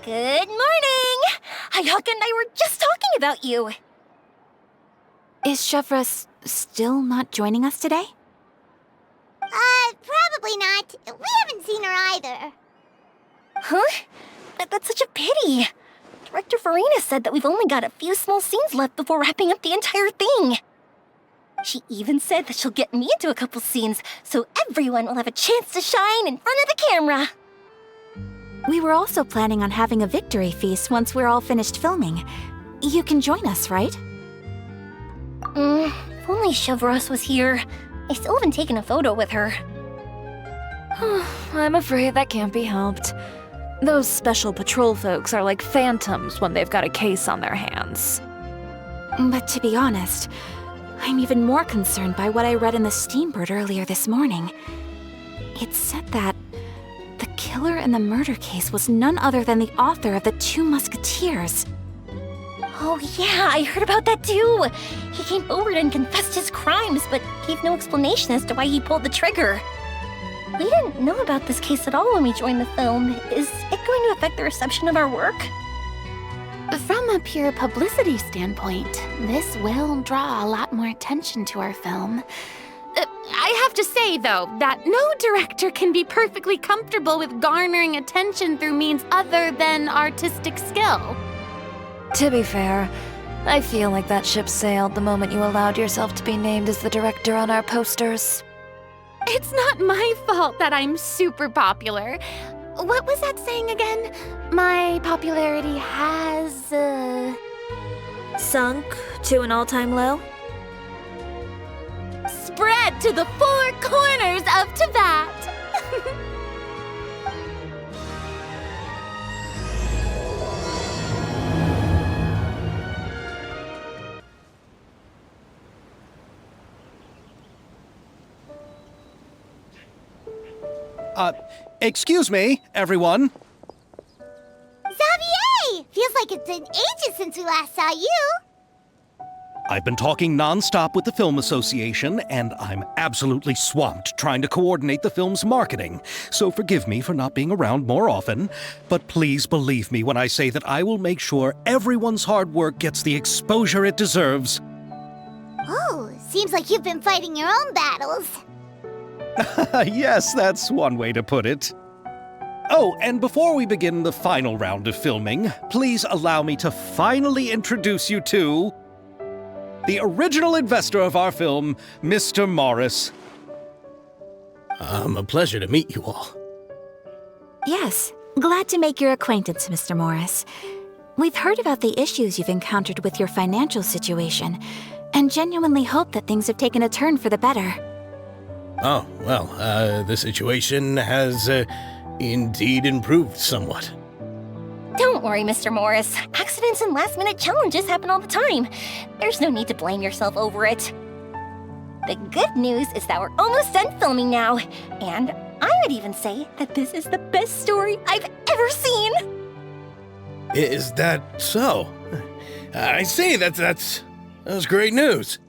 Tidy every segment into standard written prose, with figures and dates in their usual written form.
Good morning! Ayaka and I were just talking about you. Is Chevra still not joining us today? Probably not. We haven't seen her either. Huh? That's such a pity. Director FURINA said that we've only got a few small scenes left before wrapping up the entire thing. She even said that she'll get me into a couple scenes, so everyone will have a chance to shine in front of the camera. We were also planning on having a victory feast once we're all finished filming. You can join us, right? If only Chevra was here. I still haven't taken a photo with her. I'm afraid that can't be helped. Those special patrol folks are like phantoms when they've got a case on their hands. But to be honest, I'm even more concerned by what I read in the Steambird earlier this morning. It said that the killer in the murder case was none other than the author of the Two Musketeers. Oh yeah, I heard about that too. He came forward and confessed his crimes, but gave no explanation as to why he pulled the trigger. We didn't know about this case at all when we joined the film. Is it going to affect the reception of our work? From a pure publicity standpoint, this will draw a lot more attention to our film. I have to say, though, that no director can be perfectly comfortable with garnering attention through means other than artistic skill. To be fair, I feel like that ship sailed the moment you allowed yourself to be named as the director on our posters. It's not my fault that I'm super popular. What was that saying again? My popularity has, Sunk to an all-time low? spread to the four corners of Tibet. Excuse me, everyone. Xavier! Feels like it's been ages since we last saw you. I've been talking nonstop with the Film Association, and I'm absolutely swamped trying to coordinate the film's marketing. So forgive me for not being around more often, but please believe me when I say that I will make sure everyone's hard work gets the exposure it deserves. Oh, seems like you've been fighting your own battles. Yes, that's one way to put it. Oh, and before we begin the final round of filming, please allow me to finally introduce you to the original investor of our film, Mr. Morris. A pleasure to meet you all. Yes, glad to make your acquaintance, Mr. Morris. We've heard about the issues you've encountered with your financial situation, and genuinely hope that things have taken a turn for the better. Oh, well, the situation has, indeed improved somewhat. Don't worry, Mr. Morris. Accidents and last-minute challenges happen all the time. There's no need to blame yourself over it. The good news is that we're almost done filming now, and I would even say that this is the best story I've ever seen. Is that so? I see, that's great news.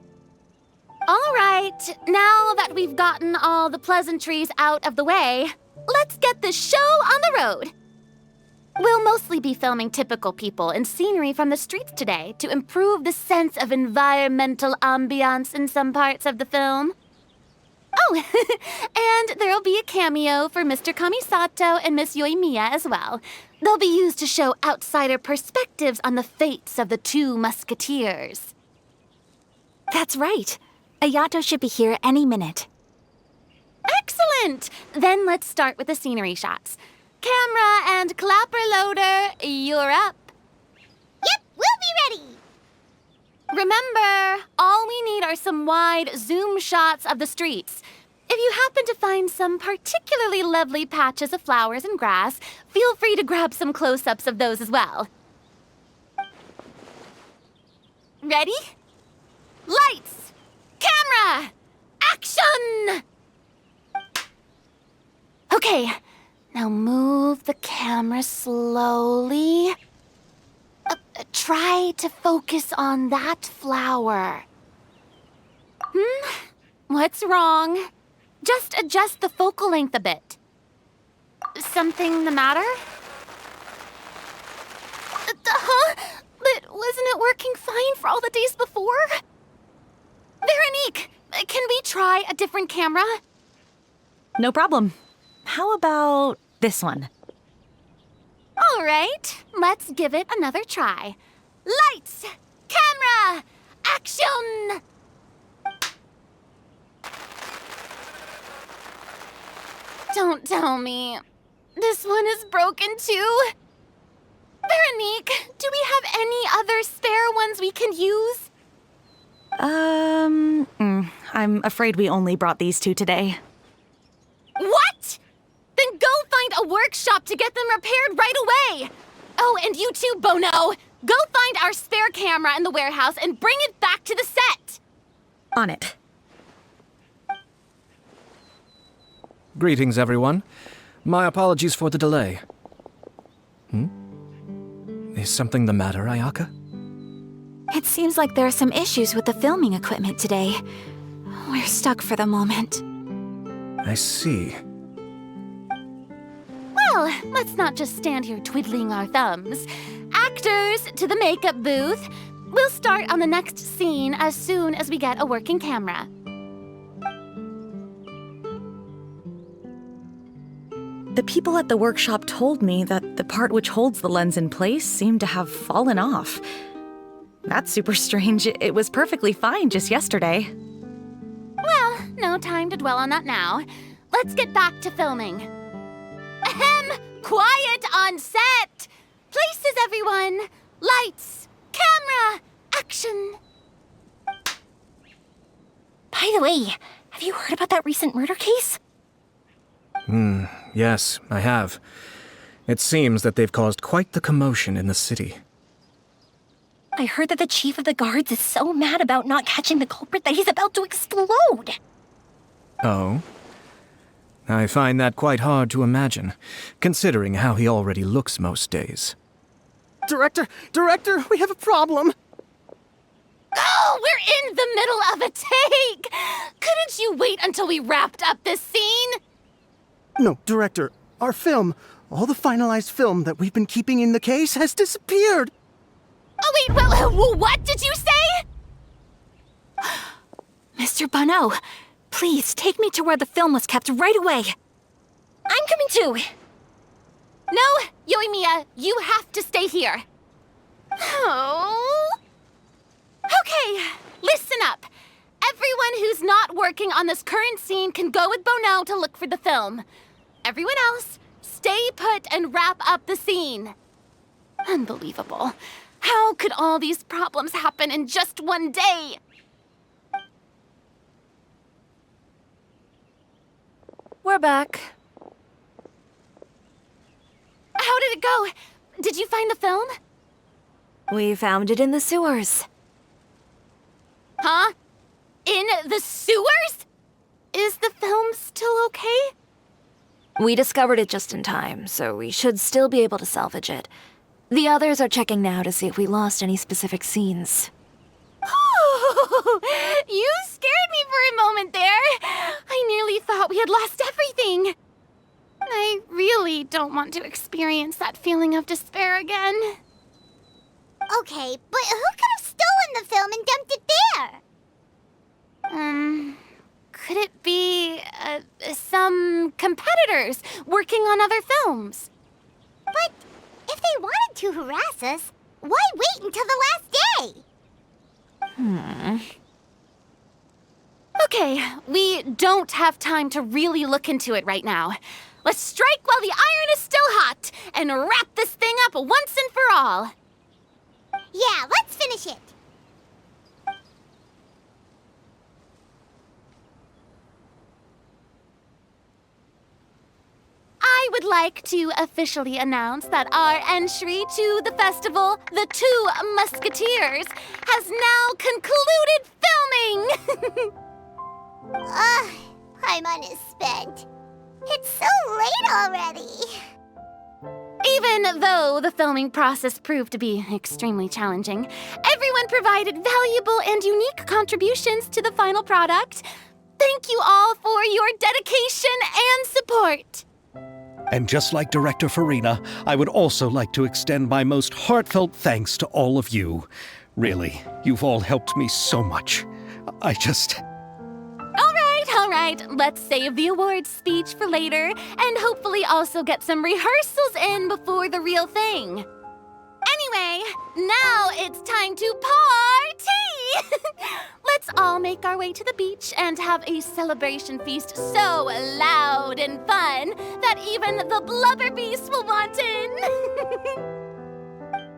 All right, now that we've gotten all the pleasantries out of the way, let's get the show on the road. We'll mostly be filming typical people and scenery from the streets today to improve the sense of environmental ambiance in some parts of the film. Oh, and there'll be a cameo for Mr. Kamisato and Miss Yoimiya as well. They'll be used to show outsider perspectives on the fates of the Two Musketeers. That's right. Ayato should be here any minute. Excellent! Then let's start with the scenery shots. Camera and clapper loader, you're up. Yep, we'll be ready. Remember, all we need are some wide zoom shots of the streets. If you happen to find some particularly lovely patches of flowers and grass, feel free to grab some close-ups of those as well. Ready? Lights! Camera! Action! Okay, now move the camera slowly. Try to focus on that flower. What's wrong? Just adjust the focal length a bit. Something the matter? Huh? But wasn't it working fine for all the days before? Veronique, can we try a different camera? No problem. How about this one? All right, let's give it another try. Lights! Camera! Action! Don't tell me. This one is broken too? Veronique, do we have any other spare ones we can use? I'm afraid we only brought these two today. What? Then go find a workshop to get them repaired right away. Oh, and you too, Bono. Go find our spare camera in the warehouse and bring it back to the set. On it. Greetings, everyone. My apologies for the delay. Is something the matter, Ayaka? It seems like there are some issues with the filming equipment today. We're stuck for the moment. I see. Well, let's not just stand here twiddling our thumbs. Actors, to the makeup booth. We'll start on the next scene as soon as we get a working camera. The people at the workshop told me that the part which holds the lens in place seemed to have fallen off. That's super strange. It was perfectly fine just yesterday. Well, no time to dwell on that now. Let's get back to filming. Ahem! Quiet on set! Places, everyone! Lights! Camera! Action! By the way, have you heard about that recent murder case? Yes, I have. It seems that they've caused quite the commotion in the city. I heard that the chief of the guards is so mad about not catching the culprit that he's about to explode. Oh? I find that quite hard to imagine, considering how he already looks most days. Director, we have a problem. Oh, we're in the middle of a take! Couldn't you wait until we wrapped up this scene? No, Director, our film, all the finalized film that we've been keeping in the case has disappeared. Oh, wait, well, what did you say? Mr. Bono, please take me to where the film was kept right away. I'm coming too. No, Yoimiya, you have to stay here. Oh. Okay, listen up. Everyone who's not working on this current scene can go with Bono to look for the film. Everyone else, stay put and wrap up the scene. Unbelievable. How could all these problems happen in just one day? We're back. How did it go? Did you find the film? We found it in the sewers. Huh? In the sewers? Is the film still okay? We discovered it just in time, so we should still be able to salvage it. The others are checking now to see if we lost any specific scenes. You scared me for a moment there. I nearly thought we had lost everything. I really don't want to experience that feeling of despair again. Okay, but who could have stolen the film and dumped it there? Could it be, some competitors working on other films? But if they wanted to harass us, why wait until the last day? Okay, we don't have time to really look into it right now. Let's strike while the iron is still hot and wrap this thing up once and for all. Yeah, let's finish it. I would like to officially announce that our entry to the festival, The Two Musketeers, has now concluded filming! Paimon is spent. It's so late already. Even though the filming process proved to be extremely challenging, everyone provided valuable and unique contributions to the final product. Thank you all for your dedication and support. And just like Director Furina, I would also like to extend my most heartfelt thanks to all of you. Really, you've all helped me so much. I just... All right, let's save the awards speech for later, and hopefully also get some rehearsals in before the real thing. Anyway, now it's time to party! Let's all make our way to the beach and have a celebration feast so loud and fun that even the blubber beast will want in.